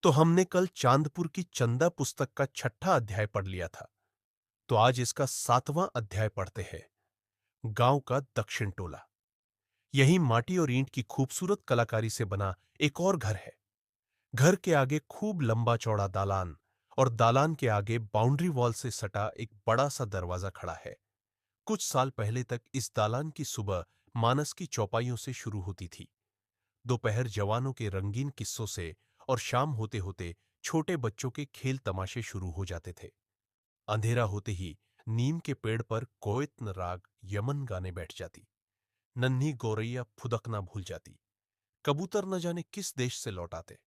तो हमने कल चांदपुर की चंदा पुस्तक का छठा अध्याय पढ़ लिया था। तो आज इसका सातवां अध्याय पढ़ते हैं। गांव का दक्षिण टोला। यही माटी और ईंट की खूबसूरत कलाकारी से बना एक और घर है। घर के आगे खूब लंबा चौड़ा दालान और दालान के आगे बाउंड्री वॉल से सटा एक बड़ा सा दरवाजा खड़ा है। कुछ साल पहले तक इस दालान की सुबह मानस की चौपाइयों से शुरू होती थी। दोपहर जवानों के रंगीन किस्सों से और शाम होते होते छोटे बच्चों के खेल तमाशे शुरू हो जाते थे। अंधेरा होते ही नीम के पेड़ पर कोयत्न राग यमन गाने बैठ जाती। नन्ही गौरैया फुदकना भूल जाती। कबूतर न जाने किस देश से लौट आते।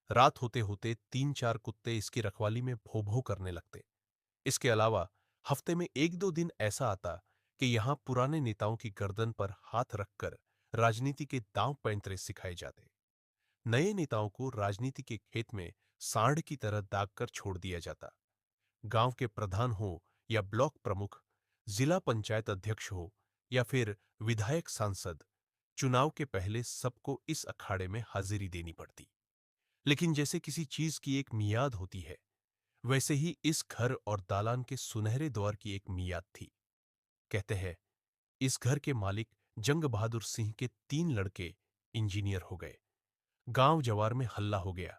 रात होते होते तीन चार कुत्ते इसकी रखवाली में भौ भौ करने लगते। इसके अलावा हफ्ते में एक दो दिन ऐसा आता कि यहां पुराने नेताओं की गर्दन पर हाथ रखकर राजनीति के दांव पैंतरे सिखाए जाते। नए नेताओं को राजनीति के खेत में सांड की तरह दाग कर छोड़ दिया जाता। गांव के प्रधान हो या ब्लॉक प्रमुख, जिला पंचायत अध्यक्ष हो या फिर विधायक सांसद, चुनाव के पहले सबको इस अखाड़े में हाजिरी देनी पड़ती। लेकिन जैसे किसी चीज की एक मियाद होती है, वैसे ही इस घर और दालान के सुनहरे द्वार की एक मियाद थी। कहते हैं इस घर के मालिक जंग बहादुर सिंह के तीन लड़के इंजीनियर हो गए। गांव जवार में हल्ला हो गया,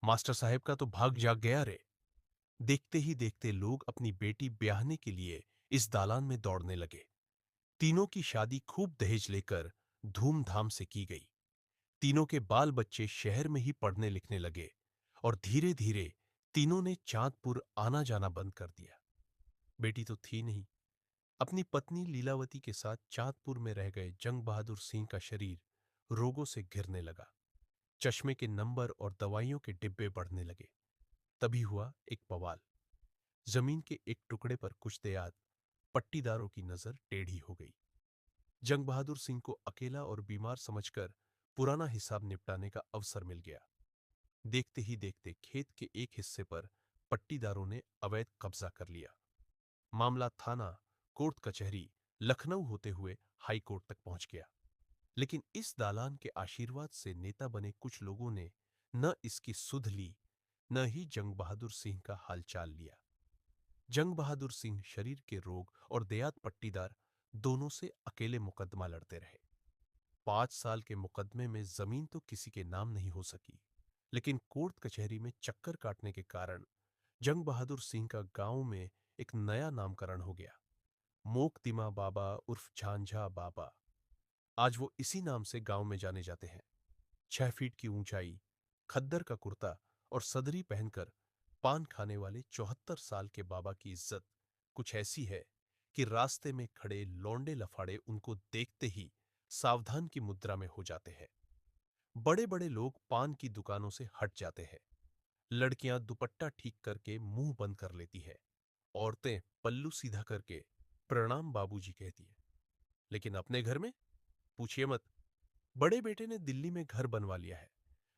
मास्टर साहब का तो भाग जाग गया रे। देखते ही देखते लोग अपनी बेटी ब्याहने के लिए इस दालान में दौड़ने लगे। तीनों की शादी खूब दहेज लेकर धूमधाम से की गई। तीनों के बाल बच्चे शहर में ही पढ़ने लिखने लगे और धीरे धीरे तीनों ने चांदपुर आना जाना बंद कर दिया। बेटी तो थी नहीं। अपनी पत्नी लीलावती के साथ चांदपुर में रह गए जंग बहादुर सिंह का शरीर रोगों से घिरने लगा। चश्मे के नंबर और दवाइयों के डिब्बे बढ़ने लगे। तभी हुआ एक बवाल। जमीन के एक टुकड़े पर कुछ देर पट्टीदारों की नजर टेढ़ी हो गई। जंग बहादुर सिंह को अकेला और बीमार समझकर पुराना हिसाब निपटाने का अवसर मिल गया। देखते ही देखते खेत के एक हिस्से पर पट्टीदारों ने अवैध कब्जा कर लिया। मामला थाना, कोर्ट कचहरी, लखनऊ होते हुए हाई कोर्ट तक पहुंच गया। लेकिन इस दालान के आशीर्वाद से नेता बने कुछ लोगों ने न इसकी सुध ली, न ही जंग बहादुर सिंह का हालचाल लिया। जंग बहादुर सिंह शरीर के रोग और देयात पट्टीदार दोनों से अकेले मुकदमा लड़ते रहे। 5 साल के मुकदमे में जमीन तो किसी के नाम नहीं हो सकी, लेकिन कोर्ट कचहरी में चक्कर काटने के कारण जंग बहादुर सिंह का गांव में एक नया नामकरण हो गया। मोकदिमा बाबा उर्फ झांझा बाबा। आज वो इसी नाम से गांव में जाने जाते हैं। 6 फीट की ऊंचाई, खद्दर का कुर्ता और सदरी पहनकर पान खाने वाले 74 साल के बाबा की इज्जत कुछ ऐसी है कि रास्ते में खड़े लौंडे लफाड़े उनको देखते ही सावधान की मुद्रा में हो जाते हैं। बड़े बड़े लोग पान की दुकानों से हट जाते हैं। लड़कियां दुपट्टा ठीक करके मुंह बंद कर लेती है। औरतें पल्लू सीधा करके प्रणाम बाबूजी कहती है। लेकिन अपने घर में पूछिए मत। बड़े बेटे ने दिल्ली में घर बनवा लिया है।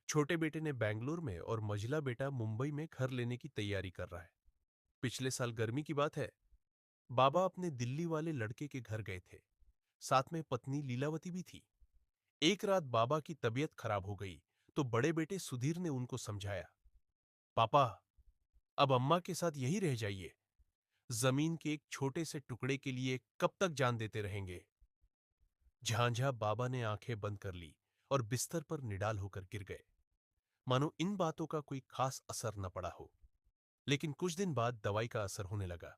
छोटे बेटे ने बेंगलुरु में और मझिला बेटा मुंबई में घर लेने की तैयारी कर रहा है। पिछले साल गर्मी की बात है। बाबा अपने दिल्ली वाले लड़के के घर गए थे। साथ में पत्नी लीलावती भी थी। एक रात बाबा की तबीयत खराब हो गई तो बड़े बेटे सुधीर ने उनको समझाया, पापा, अब अम्मा के साथ यहीं रह जाइए। जमीन के एक छोटे से टुकड़े के लिए कब तक जान देते रहेंगे। झांझा बाबा ने आंखें बंद कर ली और बिस्तर पर निडाल होकर गिर गए, मानो इन बातों का कोई खास असर न पड़ा हो। लेकिन कुछ दिन बाद दवाई का असर होने लगा।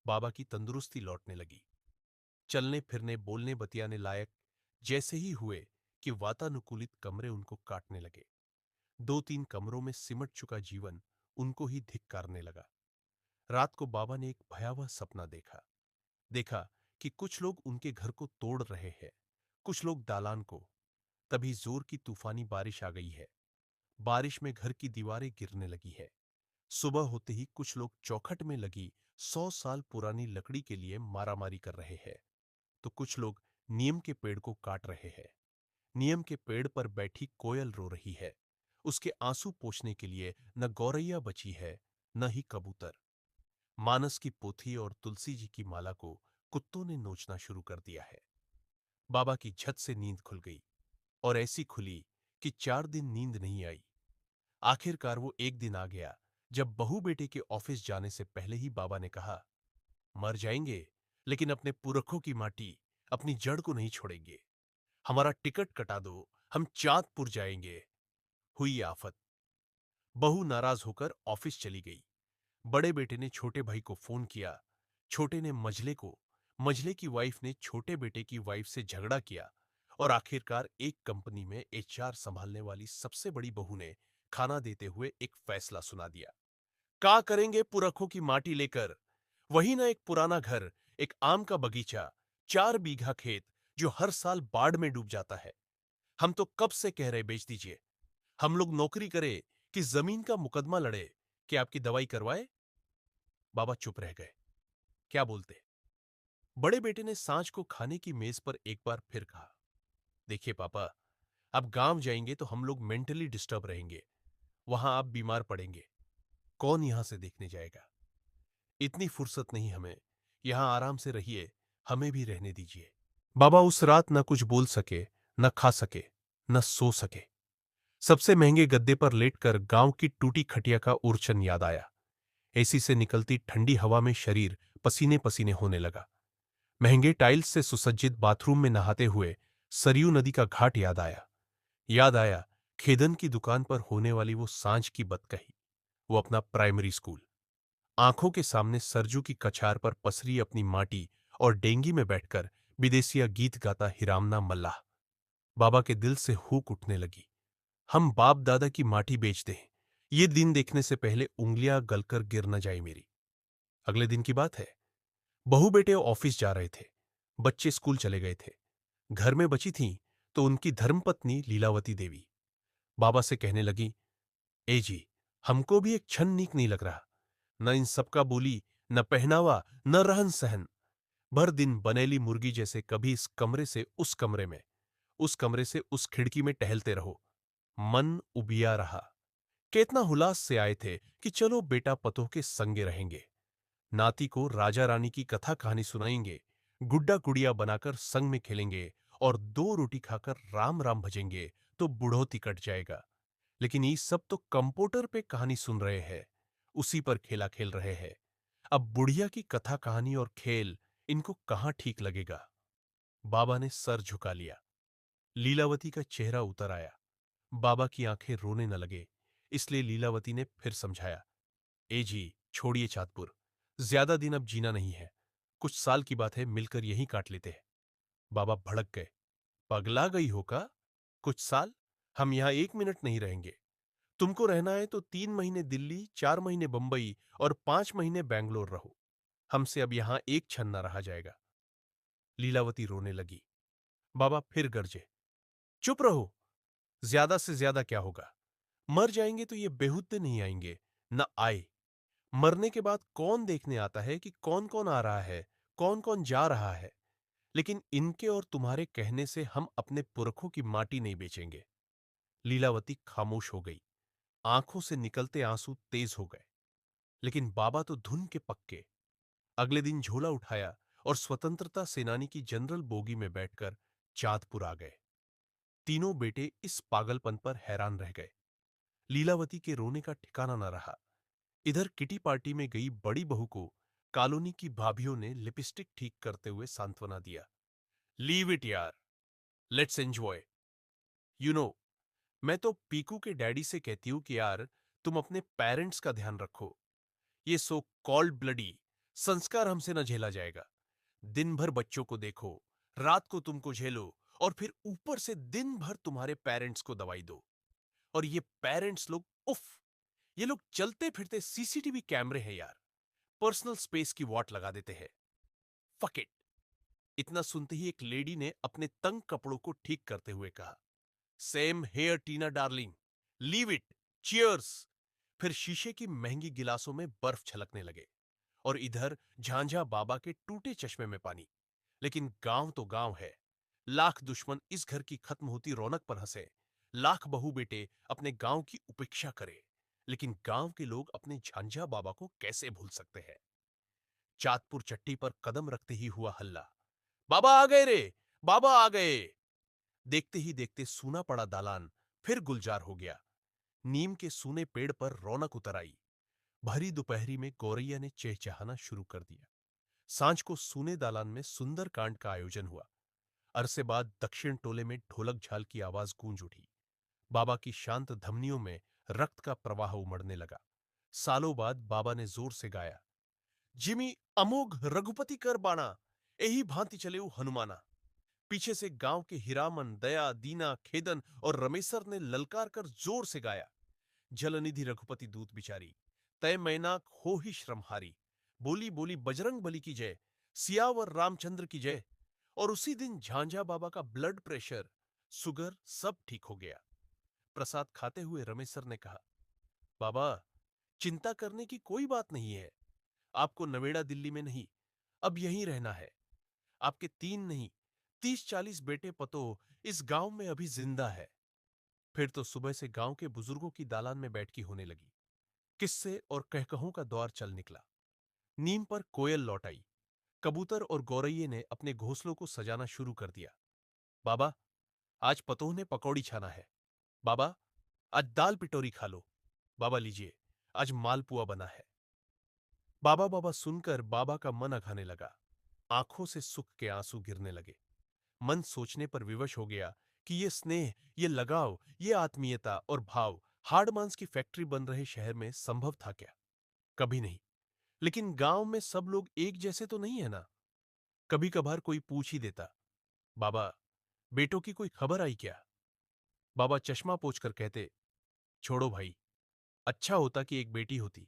बाबा की तंदुरुस्ती लौटने लगी। चलने फिरने बोलने बतियाने लायक जैसे ही हुए कि वातानुकूलित कमरे उनको काटने लगे। 2-3 कमरों में सिमट चुका जीवन उनको ही धिक्कारने लगा। रात को बाबा ने एक भयावह सपना देखा। देखा कि कुछ लोग उनके घर को तोड़ रहे हैं, कुछ लोग दालान को। तभी जोर की तूफानी बारिश आ गई है। बारिश में घर की दीवारें गिरने लगी है। सुबह होते ही कुछ लोग चौखट में लगी 100 साल पुरानी लकड़ी के लिए मारामारी कर रहे हैं, तो कुछ लोग नीम के पेड़ को काट रहे हैं। नीम के पेड़ पर बैठी कोयल रो रही है। उसके आंसू पोंछने के लिए न गौरैया बची है, न ही कबूतर। मानस की पोथी और तुलसी जी की माला को कुत्तों ने नोचना शुरू कर दिया है। बाबा की झट से नींद खुल गई और ऐसी खुली कि 4 दिन नींद नहीं आई। आखिरकार वो एक दिन आ गया जब बहू बेटे के ऑफिस जाने से पहले ही बाबा ने कहा, मर जाएंगे लेकिन अपने पुरखों की माटी, अपनी जड़ को नहीं छोड़ेंगे। हमारा टिकट कटा दो, हम चांदपुर जाएंगे। हुई आफत। बहू नाराज होकर ऑफिस चली गई। बड़े बेटे ने छोटे भाई को फोन किया, छोटे ने मझले को, मझले की वाइफ ने छोटे बेटे की वाइफ से झगड़ा किया और आखिरकार एक कंपनी में एचआर संभालने वाली सबसे बड़ी बहू ने खाना देते हुए एक फैसला सुना दिया। का करेंगे पुरखों की माटी लेकर? वही ना एक पुराना घर, एक आम का बगीचा, 4 बीघा खेत जो हर साल बाढ़ में डूब जाता है। हम तो कब से कह रहे बेच दीजिए। हम लोग नौकरी करें कि जमीन का मुकदमा लड़े कि आपकी दवाई करवाए? बाबा चुप रह गए। क्या बोलते? बड़े बेटे ने सांझ को खाने की मेज पर एक बार फिर कहा, देखिए पापा, अब गांव जाएंगे तो हम लोग मेंटली डिस्टर्ब रहेंगे। वहां आप बीमार पड़ेंगे। कौन यहां से देखने जाएगा? इतनी फुर्सत नहीं हमें। यहां आराम से रहिए, हमें भी रहने दीजिए। बाबा उस रात न कुछ बोल सके, न खा सके, न सो सके। सबसे महंगे गद्दे पर लेटकर गांव की टूटी खटिया का उर्चन याद आया। एसी से निकलती ठंडी हवा में शरीर पसीने पसीने होने लगा। महंगे टाइल्स से सुसज्जित बाथरूम में नहाते हुए सरयू नदी का घाट याद आया। याद आया खेदन की दुकान पर होने वाली वो सांझ की बतकही, वो अपना प्राइमरी स्कूल। आंखों के सामने सरजू की कछार पर पसरी अपनी माटी और डेंगी में बैठकर विदेशिया गीत गाता हिरामना मल्लाह। बाबा के दिल से हूक उठने लगी। हम बाप दादा की माटी बेच दें, ये दिन देखने से पहले उंगलियां गलकर गिर न जाए मेरी। अगले दिन की बात है। बहू बेटे ऑफिस जा रहे थे। बच्चे स्कूल चले गए थे। घर में बची थीं तो उनकी धर्मपत्नी लीलावती देवी बाबा से कहने लगी, ए जी, हमको भी एक क्षण नीक नहीं लग रहा। न इन सबका बोली, न पहनावा, न रहन सहन। भर दिन बनेली मुर्गी जैसे कभी इस कमरे से उस कमरे में, उस कमरे से उस खिड़की में टहलते रहो। मन उबिया रहा। कितना हुलास से आए थे कि चलो बेटा पतोह के संगे रहेंगे, नाती को राजा रानी की कथा कहानी सुनाएंगे, गुड्डा गुड़िया बनाकर संग में खेलेंगे और 2 रोटी खाकर राम राम भजेंगे तो बुढ़ोती कट जाएगा। लेकिन ये सब तो कंप्यूटर पे कहानी सुन रहे हैं, उसी पर खेला खेल रहे हैं। अब बुढ़िया की कथा कहानी और खेल इनको कहां ठीक लगेगा? बाबा ने सर झुका लिया। लीलावती का चेहरा उतर आया। बाबा की आंखें रोने न लगे, इसलिए लीलावती ने फिर समझाया, ए जी, छोड़िए चाँदपुर। ज्यादा दिन अब जीना नहीं है। कुछ साल की बात है, मिलकर यहीं काट लेते हैं। बाबा भड़क गए। पगला गई हो का? कुछ साल? हम यहां 1 मिनट नहीं रहेंगे। तुमको रहना है तो 3 महीने दिल्ली, 4 महीने बंबई और 5 महीने बैंगलोर रहो। हमसे अब यहां एक क्षण न रहा जाएगा। लीलावती रोने लगी। बाबा फिर गरजे, चुप रहो। ज्यादा से ज्यादा क्या होगा? मर जाएंगे तो ये बेहुद्दे नहीं आएंगे, न आए। मरने के बाद कौन देखने आता है कि कौन कौन आ रहा है, कौन कौन जा रहा है? लेकिन इनके और तुम्हारे कहने से हम अपने पुरखों की माटी नहीं बेचेंगे। लीलावती खामोश हो गई। आंखों से निकलते आंसू तेज हो गए। लेकिन बाबा तो धुन के पक्के। अगले दिन झोला उठाया और स्वतंत्रता सेनानी की जनरल बोगी में बैठकर चांदपुर आ गए। तीनों बेटे इस पागलपन पर हैरान रह गए। लीलावती के रोने का ठिकाना न रहा। इधर किटी पार्टी में गई बड़ी बहू को कॉलोनी की भाभियों ने लिपस्टिक ठीक करते हुए सांत्वना दिया, लीव इट यार, लेट्स एंजॉय। यू नो, मैं तो पीकू के डैडी से कहती हूं कि यार, तुम अपने पेरेंट्स का ध्यान रखो। ये सो कॉल्ड ब्लडी संस्कार हमसे न झेला जाएगा। दिन भर बच्चों को देखो, रात को तुमको झेलो और फिर ऊपर से दिन भर तुम्हारे पेरेंट्स को दवाई दो। और ये पेरेंट्स लोग, उफ, ये लोग चलते फिरते सीसीटीवी कैमरे हैं यार। पर्सनल स्पेस की वॉट लगा देते हैं। Fuck it. इतना सुनते ही एक लेडी ने अपने तंग कपड़ों को ठीक करते हुए कहा, same here Tina darling, leave it, cheers. फिर शीशे की महंगी गिलासों में बर्फ छलकने लगे और इधर झांझा बाबा के टूटे चश्मे में पानी। लेकिन गांव तो गांव है। लाख दुश्मन इस घर की खत्म होती रौनक पर हंसे, लाख बहू बेटे अपने गांव की उपेक्षा करे, लेकिन गांव के लोग अपने झांझा बाबा को कैसे भूल सकते हैं? चाँदपुर चट्टी पर कदम रखते ही हुआ हल्ला, बाबा आ गए रे, बाबा आ गए। देखते ही देखते सूना पड़ा दालान फिर गुलजार हो गया। नीम के सूने पेड़ पर रौनक उतर आई। भरी दोपहरी में गौरैया ने चहचहाना शुरू कर दिया। सांझ को सूने दालान में सुंदर कांड का आयोजन हुआ। अरसे बाद दक्षिण टोले में ढोलक झाल की आवाज गूंज उठी। बाबा की शांत धमनियों में रक्त का प्रवाह उमड़ने लगा। सालों बाद बाबा ने जोर से गाया, जिमी अमोघ रघुपति कर बाणा, यही भांति चले हनुमाना। पीछे से गांव के हिरामन, दया, दीना, खेदन और रमेसर ने ललकार कर जोर से गाया, जलनिधि रघुपति दूत बिचारी, तय मैनाक हो ही श्रमहारी। बोली बोली बजरंग बली की जय, सियावर रामचंद्र की जय। और उसी दिन झांझा बाबा का ब्लड प्रेशर, सुगर सब ठीक हो गया। प्रसाद खाते हुए रमेसर ने कहा, बाबा, चिंता करने की कोई बात नहीं है। आपको नवेड़ा दिल्ली में नहीं, अब यहीं रहना है। आपके 3 नहीं, 30-40 बेटे पतो इस गांव में अभी जिंदा है। फिर तो सुबह से गांव के बुजुर्गों की दालान में बैठकी होने लगी। किस्से और कहकहों का दौर चल निकला। नीम पर कोयल लौट आई। कबूतर और गौरैये ने अपने घोंसलों को सजाना शुरू कर दिया। बाबा, आज पतोह ने पकौड़ी छाना है। बाबा, आज दाल पिटोरी खा लो। बाबा लीजिए, आज मालपुआ बना है। बाबा बाबा सुनकर बाबा का मन अघाने लगा। आंखों से सुख के आंसू गिरने लगे। मन सोचने पर विवश हो गया कि ये स्नेह, ये लगाव, ये आत्मीयता और भाव हाड़ मांस की फैक्ट्री बन रहे शहर में संभव था क्या? कभी नहीं। लेकिन गांव में सब लोग एक जैसे तो नहीं है ना? कभी कभार कोई पूछ ही देता, बाबा, बेटों की कोई खबर आई क्या? बाबा चश्मा पोंछकर कहते, छोड़ो भाई, अच्छा होता कि एक बेटी होती।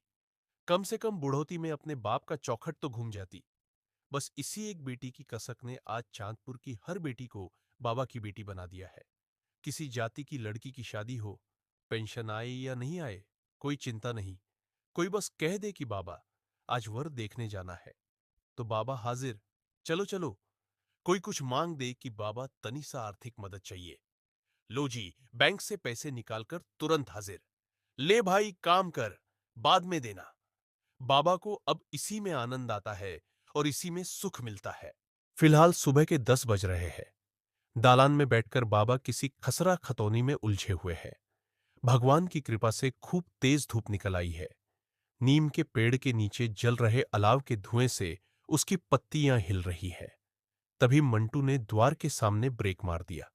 कम से कम बुढ़ौती में अपने बाप का चौखट तो घूम जाती। बस इसी एक बेटी की कसक ने आज चांदपुर की हर बेटी को बाबा की बेटी बना दिया है। किसी जाति की लड़की की शादी हो, पेंशन आए या नहीं आए, कोई चिंता नहीं। कोई बस कह दे कि बाबा, आज वर देखने जाना है, तो बाबा हाजिर। चलो चलो। कोई कुछ मांग दे कि बाबा तनी सा आर्थिक मदद चाहिए, लो जी, बैंक से पैसे निकालकर तुरंत हाजिर। ले भाई काम कर, बाद में देना। बाबा को अब इसी में आनंद आता है और इसी में सुख मिलता है। फिलहाल सुबह के 10 बज रहे हैं। दालान में बैठकर बाबा किसी खसरा खतौनी में उलझे हुए हैं। भगवान की कृपा से खूब तेज धूप निकल आई है। नीम के पेड़ के नीचे जल रहे अलाव के धुएं से उसकी पत्तियां हिल रही है। तभी मंटू ने द्वार के सामने ब्रेक मार दिया।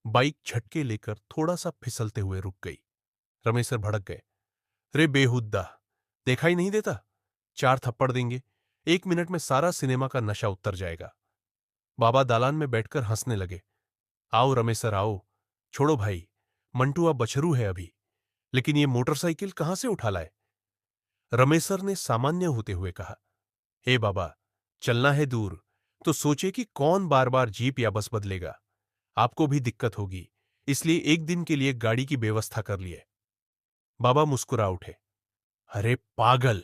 बाइक झटके लेकर थोड़ा सा फिसलते हुए रुक गई। रमेसर भड़क गए, रे बेहुद्दा, देखा ही नहीं देता? 4 थप्पड़ देंगे, 1 मिनट में सारा सिनेमा का नशा उतर जाएगा। बाबा दालान में बैठकर हंसने लगे, आओ रमेसर आओ, छोड़ो भाई, मंटू अब बछरू है अभी, लेकिन ये मोटरसाइकिल कहां से उठा लाए? रमेसर ने सामान्य होते हुए कहा, हे बाबा, चलना है दूर तो सोचे कि कौन बार बार जीप या बस बदलेगा। आपको भी दिक्कत होगी, इसलिए एक दिन के लिए गाड़ी की व्यवस्था कर लिए। बाबा मुस्कुरा उठे, अरे पागल,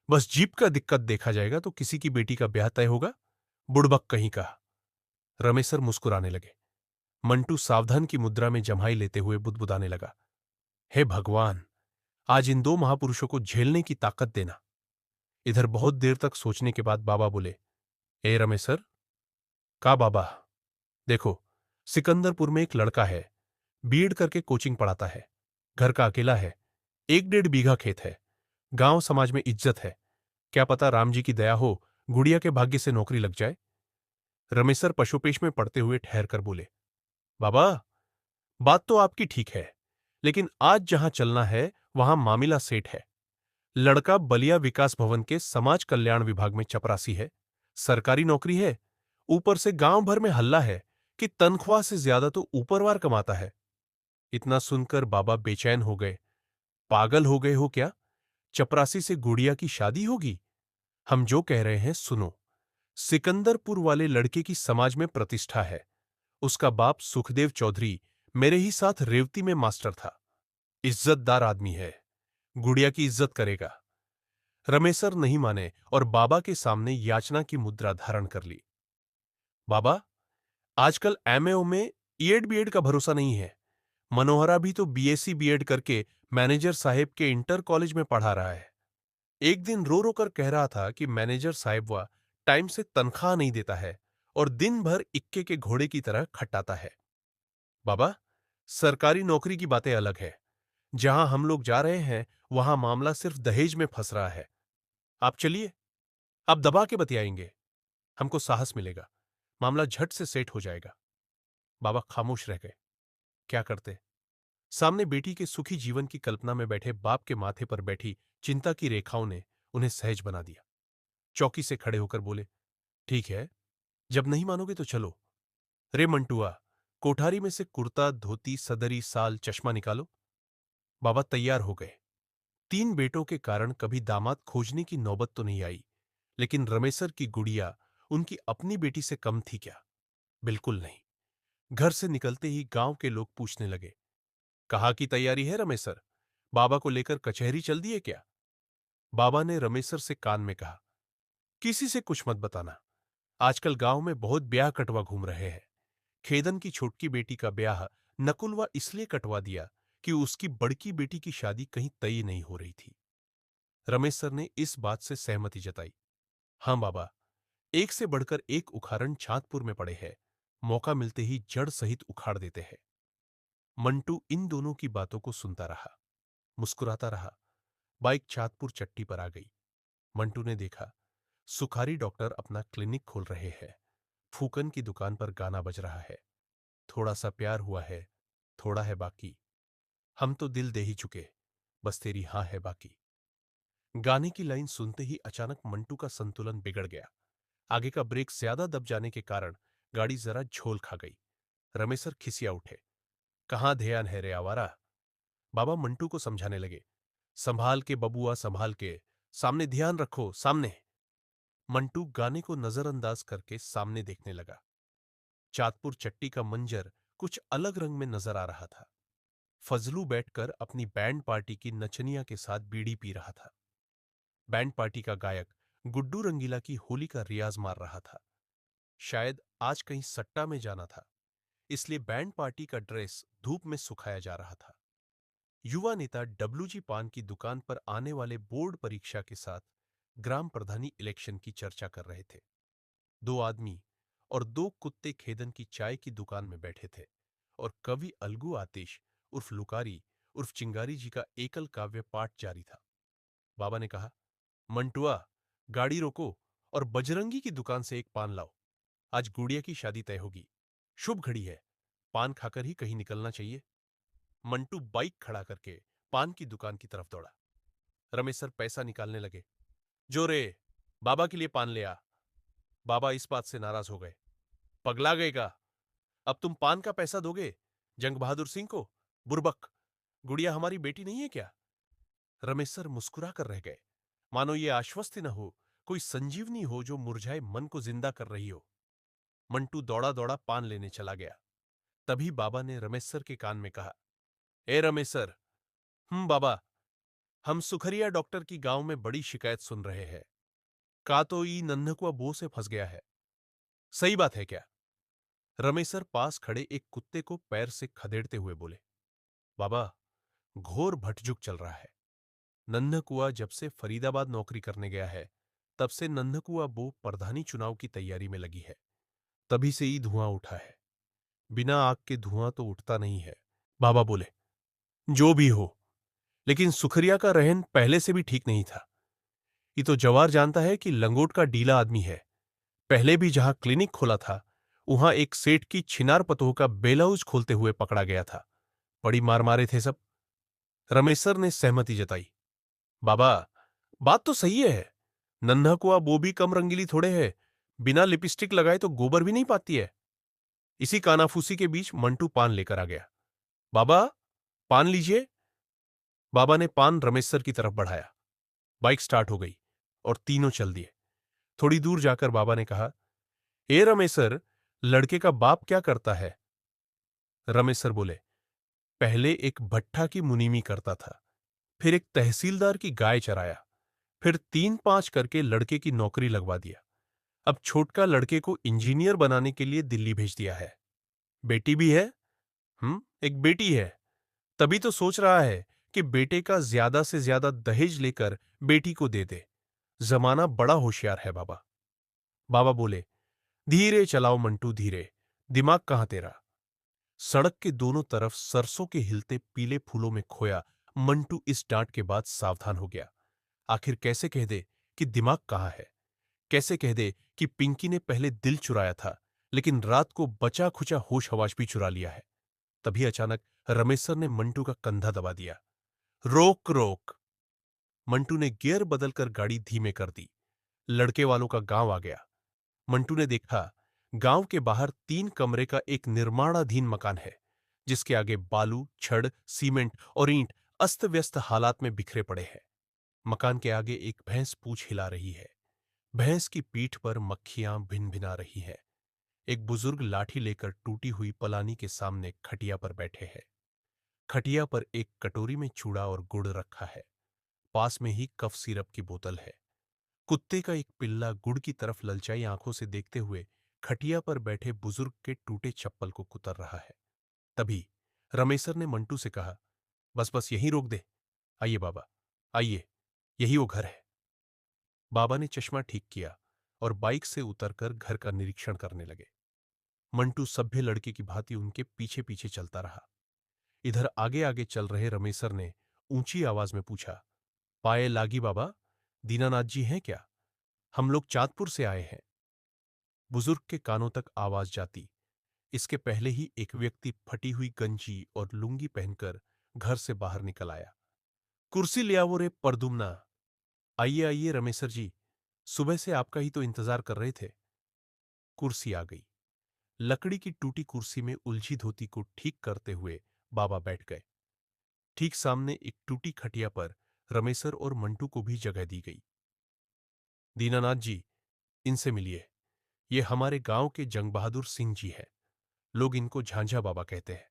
बस जीप का दिक्कत देखा जाएगा तो किसी की बेटी का ब्याह तय होगा? बुड़बक कहीं का। रमेसर मुस्कुराने लगे। मंटू सावधान की मुद्रा में जम्हाई लेते हुए बुदबुदाने लगा, हे भगवान, आज इन 2 महापुरुषों को झेलने की ताकत देना। इधर बहुत देर तक सोचने के बाद बाबा बोले, ए रमेसर, का बाबा, देखो, सिकंदरपुर में एक लड़का है, बीएड करके कोचिंग पढ़ाता है, घर का अकेला है, 1-1.5 बीघा खेत है, गांव समाज में इज्जत है। क्या पता राम जी की दया हो, गुड़िया के भाग्य से नौकरी लग जाए। रमेसर पशुपेश में पड़ते हुए ठहर कर बोले, बाबा, बात तो आपकी ठीक है, लेकिन आज जहां चलना है वहां मामला सेठ है। लड़का बलिया विकास भवन के समाज कल्याण विभाग में चपरासी है, सरकारी नौकरी है, ऊपर से गांव भर में हल्ला है कि तनख्वाह से ज्यादा तो ऊपरवार कमाता है। इतना सुनकर बाबा बेचैन हो गए। पागल हो गए हो क्या? चपरासी से गुड़िया की शादी होगी? हम जो कह रहे हैं सुनो। सिकंदरपुर वाले लड़के की समाज में प्रतिष्ठा है। उसका बाप सुखदेव चौधरी मेरे ही साथ रेवती में मास्टर था। इज्जतदार आदमी है, गुड़िया की इज्जत करेगा। रमेसर नहीं माने और बाबा के सामने याचना की मुद्रा धारण कर ली। बाबा, आजकल एमएओ में ईएड बीएड का भरोसा नहीं है। मनोहरा भी तो बीएससी बीएड करके मैनेजर साहेब के इंटर कॉलेज में पढ़ा रहा है। एक दिन रो रो कर कह रहा था कि मैनेजर साहेब वह टाइम से तनख्वाह नहीं देता है और दिन भर इक्के के घोड़े की तरह खटाता है। बाबा, सरकारी नौकरी की बातें अलग है, जहां हम लोग जा रहे हैं वहां मामला सिर्फ दहेज में फंस रहा है। आप चलिए, आप दबा के बतियाएंगे, हमको साहस मिलेगा, मामला झट से सेट हो जाएगा। बाबा खामोश रह गए। क्या करते? सामने बेटी के सुखी जीवन की कल्पना में बैठे बाप के माथे पर बैठी चिंता की रेखाओं ने उन्हें सहज बना दिया। चौकी से खड़े होकर बोले, ठीक है, जब नहीं मानोगे तो चलो। रे मंटुआ, कोठारी में से कुर्ता, धोती, सदरी, साल, चश्मा निकालो। बाबा तैयार हो गए। 3 बेटों के कारण कभी दामाद खोजने की नौबत तो नहीं आई, लेकिन रमेसर की गुड़िया उनकी अपनी बेटी से कम थी क्या? बिल्कुल नहीं। घर से निकलते ही गांव के लोग पूछने लगे, कहाँ की तैयारी है रमेसर? बाबा को लेकर कचहरी चल दिए क्या? बाबा ने रमेसर से कान में कहा, किसी से कुछ मत बताना। आजकल गांव में बहुत ब्याह कटवा घूम रहे हैं। खेदन की छोटकी बेटी का ब्याह नकुलवा इसलिए कटवा दिया कि उसकी बड़की बेटी की शादी कहीं तय नहीं हो रही थी। रमेसर ने इस बात से सहमति जताई। हां बाबा, एक से बढ़कर एक उखाड़न छातपुर में पड़े हैं, मौका मिलते ही जड़ सहित उखाड़ देते हैं। मंटू इन दोनों की बातों को सुनता रहा, मुस्कुराता रहा। बाइक छातपुर चट्टी पर आ गई। मंटू ने देखा, सुखारी डॉक्टर अपना क्लिनिक खोल रहे हैं। फूकन की दुकान पर गाना बज रहा है, थोड़ा सा प्यार हुआ है, थोड़ा है बाकी, हम तो दिल दे ही चुके, बस तेरी हां है बाकी। गाने की लाइन सुनते ही अचानक मंटू का संतुलन बिगड़ गया। आगे का ब्रेक ज्यादा दब जाने के कारण गाड़ी जरा झोल खा गई। रमेसर खिसिया उठे, कहां ध्यान है रे आवारा? बाबा मंटू को समझाने लगे, संभाल के बबुआ, संभाल के, सामने ध्यान रखो, सामने। मंटू गाने को नजरअंदाज करके सामने देखने लगा। चाँदपुर चट्टी का मंजर कुछ अलग रंग में नजर आ रहा था। फजलू बैठकर अपनी बैंड पार्टी की नचनिया के साथ बीड़ी पी रहा था। बैंड पार्टी का गायक गुड्डू रंगीला की होली का रियाज मार रहा था। शायद आज कहीं सट्टा में जाना था, इसलिए बैंड पार्टी का ड्रेस धूप में सुखाया जा रहा था। युवा नेता डब्ल्यूजी पान की दुकान पर आने वाले बोर्ड परीक्षा के साथ ग्राम प्रधानी इलेक्शन की चर्चा कर रहे थे। 2 आदमी और 2 कुत्ते खेदन की चाय की दुकान में बैठे थे और कवि अलगू आतिश उर्फ लुकारी उर्फ चिंगारी जी का एकल काव्य पाठ जारी था। बाबा ने कहा, मंटुआ, गाड़ी रोको और बजरंगी की दुकान से एक पान लाओ। आज गुड़िया की शादी तय होगी। शुभ घड़ी है, पान खाकर ही कहीं निकलना चाहिए। मंटू बाइक खड़ा करके पान की दुकान की तरफ दौड़ा। रमेश सर पैसा निकालने लगे। जो रे, बाबा के लिए पान ले आ। बाबा इस बात से नाराज हो गए। पगला गएगा, अब तुम पान का पैसा दोगे जंग बहादुर सिंह को? बुर्बक, गुड़िया हमारी बेटी नहीं है क्या? रमेश सर मुस्कुरा कर रह गए, मानो ये आश्वस्ति न हो, कोई संजीवनी हो जो मुरझाए मन को जिंदा कर रही हो। मंटू दौड़ा दौड़ा पान लेने चला गया। तभी बाबा ने रमेश सर के कान में कहा, ए रमेश सर। बाबा, हम सुखरिया डॉक्टर की गांव में बड़ी शिकायत सुन रहे हैं। का तो ई नन्हकुआ बो से फंस गया है। सही बात है क्या? रमेश सर पास खड़े एक कुत्ते को पैर से खदेड़ते हुए बोले, बाबा, घोर भटजुग चल रहा है। नन्हकुआ जब से फरीदाबाद नौकरी करने गया है, तब से नन्हकुआ बो प्रधानी चुनाव की तैयारी में लगी है। तभी से ही धुआं उठा है। बिना आग के धुआं तो उठता नहीं है। बाबा बोले, जो भी हो, लेकिन सुखरिया का रहन पहले से भी ठीक नहीं था। ये तो जवार जानता है कि लंगोट का डीला आदमी है। पहले भी जहां क्लिनिक खोला था, वहां एक सेठ की छिनार पतोह का बेलाउज खोलते हुए पकड़ा गया था। बड़ी मार मारे थे सब। रमेशर ने सहमति जताई। बाबा, बात तो सही है। नन्हा कुआ वो भी कम रंगीली थोड़े है। बिना लिपस्टिक लगाए तो गोबर भी नहीं पाती है। इसी कानाफूसी के बीच मंटू पान लेकर आ गया। बाबा, पान लीजिए। बाबा ने पान रमेशर की तरफ बढ़ाया। बाइक स्टार्ट हो गई और तीनों चल दिए। थोड़ी दूर जाकर बाबा ने कहा, ए रमेशर, लड़के का बाप क्या करता है? रमेशर बोले, पहले एक भट्ठा की मुनीमी करता था, फिर एक तहसीलदार की गाय चराया, फिर 3-5 करके लड़के की नौकरी लगवा दिया। अब छोटका लड़के को इंजीनियर बनाने के लिए दिल्ली भेज दिया है। बेटी भी है। एक बेटी है। तभी तो सोच रहा है कि बेटे का ज्यादा से ज्यादा दहेज लेकर बेटी को दे दे। जमाना बड़ा होशियार है बाबा। बाबा बोले, धीरे चलाओ मंटू, धीरे। दिमाग कहां तेरा? सड़क के दोनों तरफ सरसों के हिलते पीले फूलों में खोया मंटू इस डांट के बाद सावधान हो गया। आखिर कैसे कह दे कि दिमाग कहाँ है? कैसे कह दे कि पिंकी ने पहले दिल चुराया था, लेकिन रात को बचा खुचा होश हवास भी चुरा लिया है? तभी अचानक रमेश ने मंटू का कंधा दबा दिया। रोक रोक! मंटू ने गियर बदलकर गाड़ी धीमे कर दी। लड़के वालों का गांव आ गया। मंटू ने देखा, गांव के बाहर 3 कमरे का एक निर्माणाधीन मकान है, जिसके आगे बालू, छड़, सीमेंट और ईंट अस्त व्यस्त हालात में बिखरे पड़े हैं। मकान के आगे एक भैंस पूंछ हिला रही है। भैंस की पीठ पर मक्खियां भिन भिना रही है। एक बुजुर्ग लाठी लेकर टूटी हुई पलानी के सामने खटिया पर बैठे हैं। खटिया पर एक कटोरी में चूड़ा और गुड़ रखा है। पास में ही कफ सिरप की बोतल है। कुत्ते का एक पिल्ला गुड़ की तरफ ललचाई आंखों से देखते हुए खटिया पर बैठे बुजुर्ग के टूटे चप्पल को कुतर रहा है। तभी रमेसर ने मंटू से कहा, बस बस यहीं रोक दे। आइए बाबा, आइए, यही वो घर है। बाबा ने चश्मा ठीक किया और बाइक से उतरकर घर का निरीक्षण करने लगे। मंटू सभ्य लड़के की भांति उनके पीछे पीछे चलता रहा। इधर आगे आगे चल रहे रमेसर ने ऊंची आवाज में पूछा, पाए लागी बाबा, दीनानाथ जी हैं क्या? हम लोग चांदपुर से आए हैं। बुजुर्ग के कानों तक आवाज जाती, इसके पहले ही एक व्यक्ति फटी हुई गंजी और लुंगी पहनकर घर से बाहर निकल आया। कुर्सी ले आओ रे परदुमना। आइए आइए रमेसर जी, सुबह से आपका ही तो इंतजार कर रहे थे। कुर्सी आ गई। लकड़ी की टूटी कुर्सी में उलझी धोती को ठीक करते हुए बाबा बैठ गए। ठीक सामने एक टूटी खटिया पर रमेसर और मंटू को भी जगह दी गई। दीनानाथ जी, इनसे मिलिए। ये हमारे गांव के जंग बहादुर सिंह जी हैं। लोग इनको झांझा बाबा कहते हैं।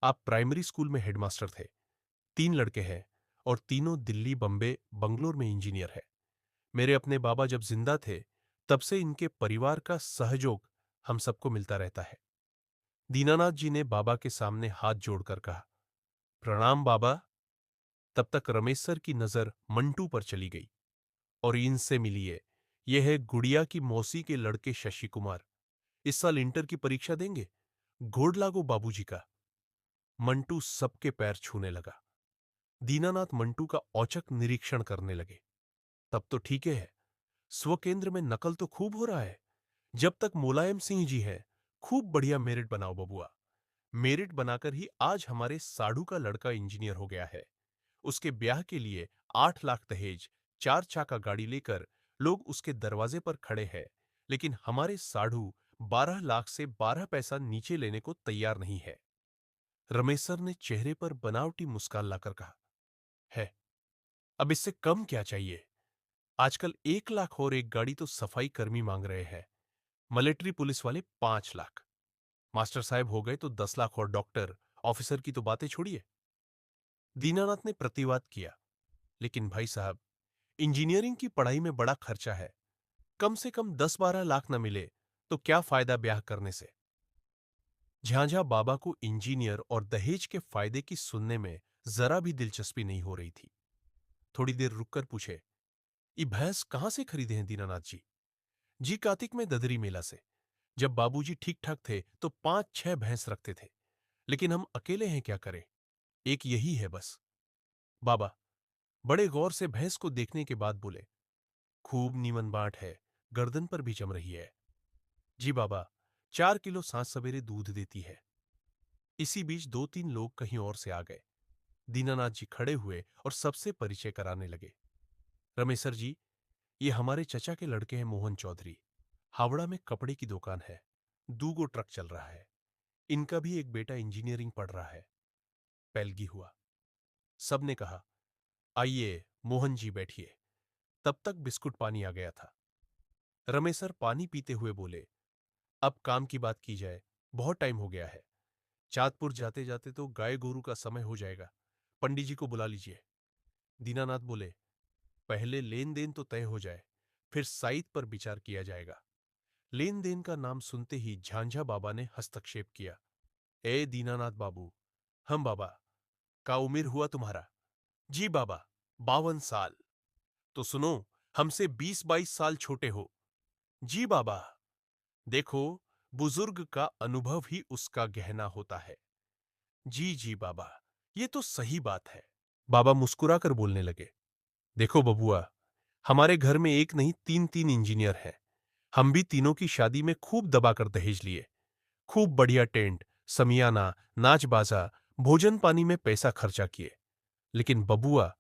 आप प्राइमरी स्कूल में हेडमास्टर थे। 3 लड़के हैं और तीनों दिल्ली, बम्बे, बंगलोर में इंजीनियर है। मेरे अपने बाबा जब जिंदा थे, तब से इनके परिवार का सहयोग हम सबको मिलता रहता है। दीनानाथ जी ने बाबा के सामने हाथ जोड़कर कहा, प्रणाम बाबा। तब तक रमेश सर की नजर मंटू पर चली गई। और इनसे मिलिए, यह है गुड़िया की मौसी के लड़के शशि कुमार। इस साल इंटर की परीक्षा देंगे। घोड़ लागो बाबूजी का। मंटू सबके पैर छूने लगा। दीनानाथ मंटू का औचक निरीक्षण करने लगे। तब तो ठीक है, स्वकेंद्र में नकल तो खूब हो रहा है। जब तक मुलायम सिंह जी हैं, खूब बढ़िया मेरिट बनाओ बबुआ। मेरिट बनाकर ही आज हमारे साढ़ू का लड़का इंजीनियर हो गया है। उसके ब्याह के लिए 8 लाख दहेज, 4 चाका गाड़ी लेकर लोग उसके दरवाजे पर खड़े हैं, लेकिन हमारे साढ़ू 12 लाख से 12 पैसा नीचे लेने को तैयार नहीं है। रमेसर ने चेहरे पर बनावटी मुस्कान लाकर कहा, है, अब इससे कम क्या चाहिए? आजकल 1 लाख और एक गाड़ी तो सफाई कर्मी मांग रहे हैं। मिलिट्री पुलिस वाले 5 लाख। मास्टर साहब हो गए तो 10 लाख, और डॉक्टर, ऑफिसर की तो बातें छोड़िए। दीनानाथ ने प्रतिवाद किया, लेकिन भाई साहब, इंजीनियरिंग की पढ़ाई में बड़ा खर्चा है। कम से कम 10-12 लाख न मिले तो क्या फायदा ब्याह करने से? झांझा बाबा को इंजीनियर और दहेज के फायदे की सुनने में जरा भी दिलचस्पी नहीं हो रही थी। थोड़ी देर रुककर पूछे, ये भैंस कहां से खरीदे हैं दीनानाथ जी? जी कार्तिक में ददरी मेला से। जब बाबूजी ठीक ठाक थे तो 5-6 भैंस रखते थे, लेकिन हम अकेले हैं, क्या करें? एक यही है बस। बाबा बड़े गौर से भैंस को देखने के बाद बोले, खूब नीमन बाट है, गर्दन पर भी जम रही है। जी बाबा, 4 किलो सांझ सवेरे दूध देती है। इसी बीच 2-3 लोग कहीं और से आ गए। दीनानाथ जी खड़े हुए और सबसे परिचय कराने लगे। रमेसर जी, ये हमारे चचा के लड़के हैं, मोहन चौधरी। हावड़ा में कपड़े की दुकान है। 2 गो ट्रक चल रहा है। इनका भी एक बेटा इंजीनियरिंग पढ़ रहा है। पैलगी हुआ। सबने कहा, आइए मोहन जी बैठिए। तब तक बिस्कुट पानी आ गया था। रमेसर पानी पीते हुए बोले, अब काम की बात की जाए। बहुत टाइम हो गया है। चाँदपुर जाते जाते तो गाय गोरू का समय हो जाएगा। पंडित जी को बुला लीजिए। दीनानाथ बोले, पहले लेन देन तो तय हो जाए, फिर साइत पर विचार किया जाएगा। लेन देन का नाम सुनते ही झांझा बाबा ने हस्तक्षेप किया, ए दीनानाथ बाबू, हम बाबा, का उम्र हुआ तुम्हारा? जी बाबा, 52 साल। तो सुनो, हमसे 20-22 साल छोटे हो। जी बाबा, देखो, बुजुर्ग का अनुभव ही उसका गहना होता है। जी जी बाबा, ये तो सही बात है। बाबा मुस्कुराकर बोलने लगे, देखो बबुआ, हमारे घर में एक नहीं तीन तीन इंजीनियर हैं। हम भी तीनों की शादी में खूब दबाकर दहेज लिए, खूब बढ़िया टेंट, समियाना, नाच बाजा, भोजन पानी में पैसा खर्चा किए। लेकिन बबुआ,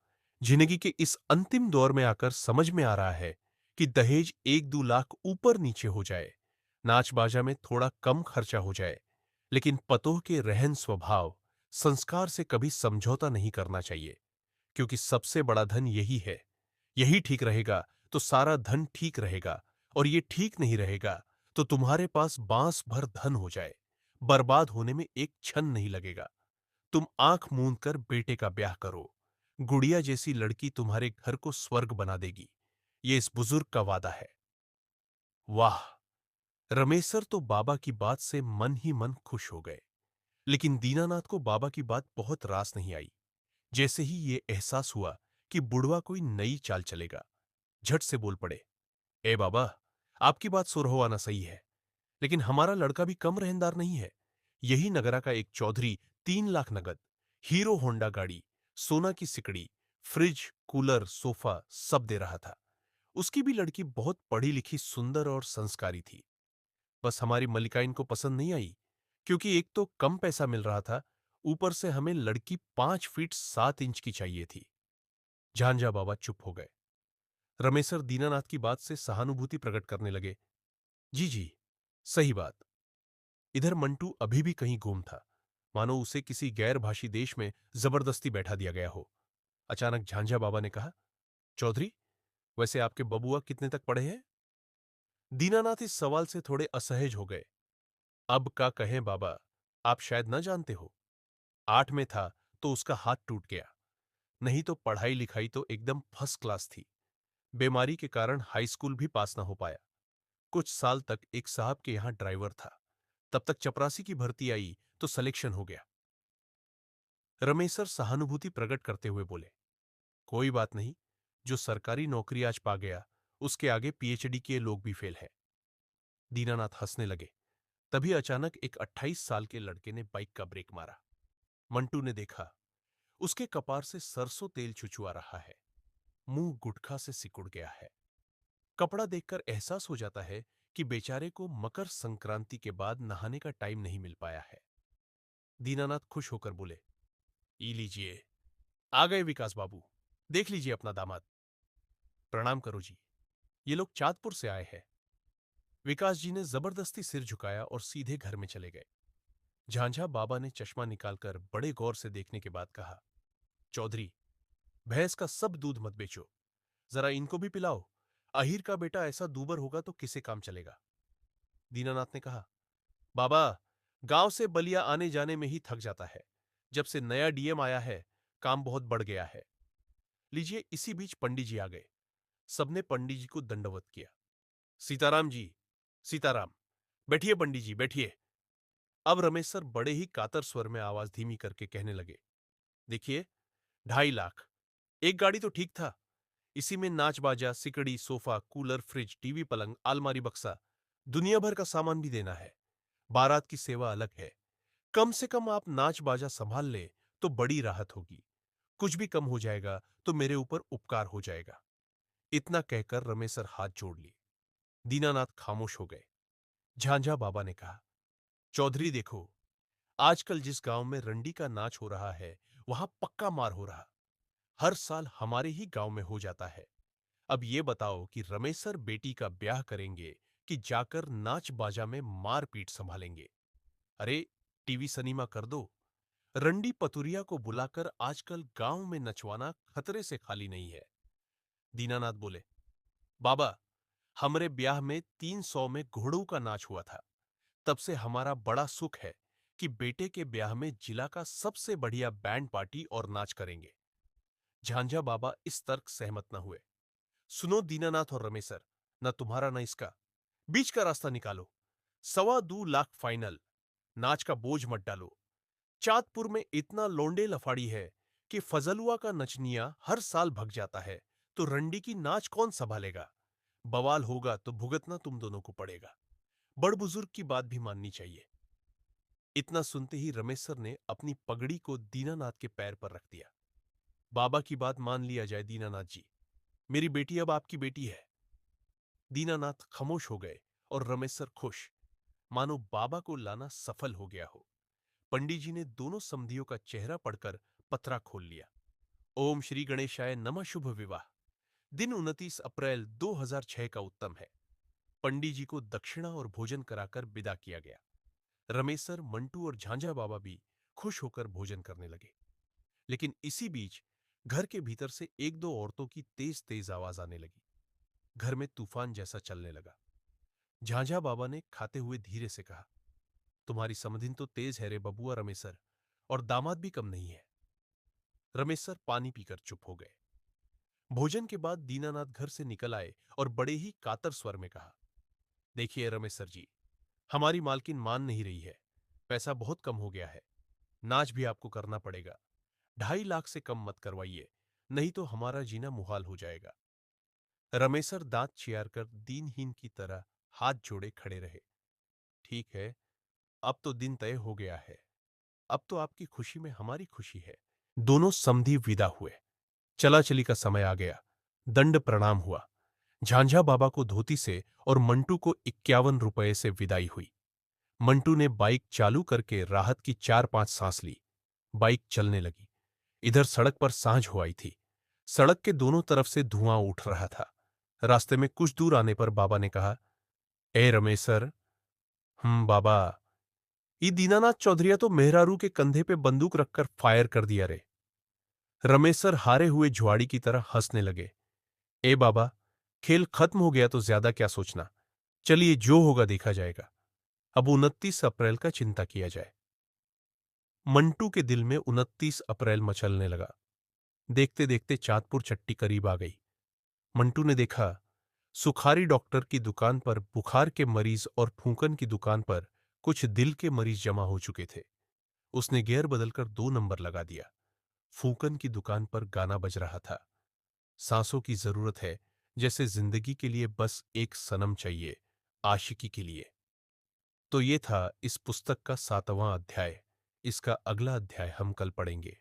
जिंदगी के इस अंतिम दौर में आकर समझ में आ रहा है कि दहेज 1-2 लाख ऊपर नीचे हो जाए, नाच बाजा में थोड़ा कम खर्चा हो जाए, लेकिन पतोह के रहन स्वभाव, संस्कार से कभी समझौता नहीं करना चाहिए, क्योंकि सबसे बड़ा धन यही है। यही ठीक रहेगा तो सारा धन ठीक रहेगा, और ये ठीक नहीं रहेगा तो तुम्हारे पास बांस भर धन हो जाए, बर्बाद होने में एक क्षण नहीं लगेगा। तुम आंख मूंद कर बेटे का ब्याह करो। गुड़िया जैसी लड़की तुम्हारे घर को स्वर्ग बना देगी। ये इस बुजुर्ग का वादा है। वाह! रमेशर तो बाबा की बात से मन ही मन खुश हो गए। लेकिन दीनानाथ को बाबा की बात बहुत रास नहीं आई। जैसे ही ये एहसास हुआ कि बुढ़वा कोई नई चाल चलेगा, झट से बोल पड़े, ए बाबा, आपकी बात सुरहो आना सही है, लेकिन हमारा लड़का भी कम रहनदार नहीं है। यही नगरा का एक चौधरी 3 लाख नगद, हीरो होंडा गाड़ी, सोना की सिकड़ी, फ्रिज, कूलर, सोफा सब दे रहा था। उसकी भी लड़की बहुत पढ़ी लिखी, सुंदर और संस्कारी थी। बस हमारी मल्लिका को पसंद नहीं आई, क्योंकि एक तो कम पैसा मिल रहा था, ऊपर से हमें लड़की 5 फीट 7 इंच की चाहिए थी। झांझा बाबा चुप हो गए। रमेसर दीनानाथ की बात से सहानुभूति प्रकट करने लगे। जी जी, सही बात। इधर मंटू अभी भी कहीं गुम था, मानो उसे किसी गैर भाषी देश में जबरदस्ती बैठा दिया गया हो। अचानक झांझा बाबा ने कहा, चौधरी, वैसे आपके बबुआ कितने तक पढ़े हैं? दीनानाथ इस सवाल से थोड़े असहज हो गए। अब का कहें बाबा, आप शायद न जानते हो। 8 में था तो उसका हाथ टूट गया, नहीं तो पढ़ाई लिखाई तो एकदम फर्स्ट क्लास थी। बीमारी के कारण हाई स्कूल भी पास ना हो पाया। कुछ साल तक एक साहब के यहां ड्राइवर था, तब तक चपरासी की भर्ती आई तो सिलेक्शन हो गया। रमेशर सहानुभूति प्रकट करते हुए बोले, कोई बात नहीं, जो सरकारी नौकरी आज पा गया, उसके आगे पीएचडी किए लोग भी फेल हैं। दीनानाथ हंसने लगे। तभी अचानक एक 28 साल के लड़के ने बाइक का ब्रेक मारा। मंटू ने देखा, उसके कपार से सरसों तेल छुछुआ रहा है, मुंह गुटखा से सिकुड़ गया है। कपड़ा देखकर एहसास हो जाता है कि बेचारे को मकर संक्रांति के बाद नहाने का टाइम नहीं मिल पाया है। दीनानाथ खुश होकर बोले, ई लीजिए, आ गए विकास बाबू, देख लीजिए अपना दामाद। प्रणाम करो जी, ये लोग चांदपुर से आए हैं। विकास जी ने जबरदस्ती सिर झुकाया और सीधे घर में चले गए। झांझा बाबा ने चश्मा निकालकर बड़े गौर से देखने के बाद कहा, चौधरी, भैंस का सब दूध मत बेचो, जरा इनको भी पिलाओ। अहीर का बेटा ऐसा दूबर होगा तो किसे काम चलेगा। दीनानाथ ने कहा, बाबा, गांव से बलिया आने जाने में ही थक जाता है। जब से नया डीएम आया है, काम बहुत बढ़ गया है। लीजिए, इसी बीच पंडित जी आ गए। सबने पंडित जी को दंडवत किया। सीताराम जी, सीताराम, बैठिए पंडित जी, बैठिए। अब रमेश सर बड़े ही कातर स्वर में आवाज धीमी करके कहने लगे, देखिए, 2.5 लाख, एक गाड़ी तो ठीक था, इसी में नाच बाजा, सिकड़ी, सोफा, कूलर, फ्रिज, टीवी, पलंग, अलमारी, बक्सा, दुनिया भर का सामान भी देना है। बारात की सेवा अलग है। कम से कम आप नाच बाजा संभाल ले तो बड़ी राहत होगी। कुछ भी कम हो जाएगा तो मेरे ऊपर उपकार हो जाएगा। इतना कहकर रमेशर हाथ जोड़ लिए। दीनानाथ खामोश हो गए। झांझा बाबा ने कहा, चौधरी देखो, आजकल जिस गांव में रंडी का नाच हो रहा है, वहां पक्का मार हो रहा। हर साल हमारे ही गांव में हो जाता है। अब ये बताओ कि रमेशर बेटी का ब्याह करेंगे कि जाकर नाच बाजा में मारपीट संभालेंगे। अरे, टीवी सनीमा कर दो। रंडी पतुरिया को बुलाकर आजकल गांव में नचवाना खतरे से खाली नहीं है। दीनानाथ बोले, बाबा, हमरे ब्याह में 300 में घोड़ों का नाच हुआ था। तब से हमारा बड़ा सुख है कि बेटे के ब्याह में जिला का सबसे बढ़िया बैंड पार्टी और नाच करेंगे। झांझा बाबा इस तर्क सहमत न हुए। सुनो दीनानाथ और रमेशर, न तुम्हारा न इसका, बीच का रास्ता निकालो। 2.25 लाख फाइनल। नाच का बोझ मत डालो। चांदपुर में इतना लोंडे लफाड़ी है कि फजलुआ का नचनिया हर साल भग जाता है, तो रंडी की नाच कौन संभालेगा। बवाल होगा तो भुगतना तुम दोनों को पड़ेगा। बड़ बुजुर्ग की बात भी माननी चाहिए। इतना सुनते ही रमेशर ने अपनी पगड़ी को दीनानाथ के पैर पर रख दिया। बाबा की बात मान लिया जाए दीनानाथ जी। मेरी बेटी अब आपकी बेटी है। दीनानाथ खामोश हो गए और रमेसर खुश, मानो बाबा को लाना सफल हो गया हो। पंडित जी ने दोनों समधियों का चेहरा पढ़कर पत्रा खोल लिया। ओम श्री गणेशाय नमः। शुभ विवाह। दिन 29 अप्रैल 2006 का उत्तम है। पंडित जी को दक्षिणा और भोजन कराकर विदा किया गया। रमेसर, मंटू और झांझा बाबा भी खुश होकर भोजन करने लगे। लेकिन इसी बीच घर के भीतर से एक दो औरतों की तेज तेज आवाज आने लगी। घर में तूफान जैसा चलने लगा। झांझा बाबा ने खाते हुए धीरे से कहा, तुम्हारी समधिन तो तेज है रे बबुआ रमेसर, और दामाद भी कम नहीं है। रमेसर पानी पीकर चुप हो गए। भोजन के बाद दीनानाथ घर से निकल आए और बड़े ही कातर स्वर में कहा, देखिए रमेसर जी, हमारी मालकिन मान नहीं रही है। पैसा बहुत कम हो गया है। नाच भी आपको करना पड़ेगा। 2.5 लाख से कम मत करवाइए, नहीं तो हमारा जीना मुहाल हो जाएगा। रमेसर दांत चियारकर दीनहीन की तरह हाथ जोड़े खड़े रहे। ठीक है, अब तो दिन तय हो गया है। अब तो आपकी खुशी में हमारी खुशी है। दोनों समधी विदा हुए। चला चली का समय आ गया। दंड प्रणाम हुआ। झांझा बाबा को धोती से और मंटू को 51 रुपये से विदाई हुई। मंटू ने बाइक चालू करके राहत की 4-5 सांस ली। बाइक चलने लगी। इधर सड़क पर सांझ हो आई थी। सड़क के दोनों तरफ से धुआं उठ रहा था। रास्ते में कुछ दूर आने पर बाबा ने कहा, ए रमेसर। बाबा। ये दीनानाथ चौधरी तो मेहरारू के कंधे पे बंदूक रखकर फायर कर दिया रे। रमेसर हारे हुए जुआड़ी की तरह हंसने लगे। ए बाबा, खेल खत्म हो गया तो ज्यादा क्या सोचना। चलिए, जो होगा देखा जाएगा। अब 29 अप्रैल का चिंता किया जाए। मंटू के दिल में 29 अप्रैल मचलने लगा। देखते देखते चांदपुर चट्टी करीब आ गई। मंटू ने देखा, सुखारी डॉक्टर की दुकान पर बुखार के मरीज और फूंकन की दुकान पर कुछ दिल के मरीज जमा हो चुके थे। उसने गियर बदलकर 2 नंबर लगा दिया। फूंकन की दुकान पर गाना बज रहा था, सांसों की जरूरत है, जैसे जिंदगी के लिए बस एक सनम चाहिए, आशिकी के लिए। तो ये था इस पुस्तक का 7वां अध्याय। इसका अगला अध्याय हम कल पढ़ेंगे।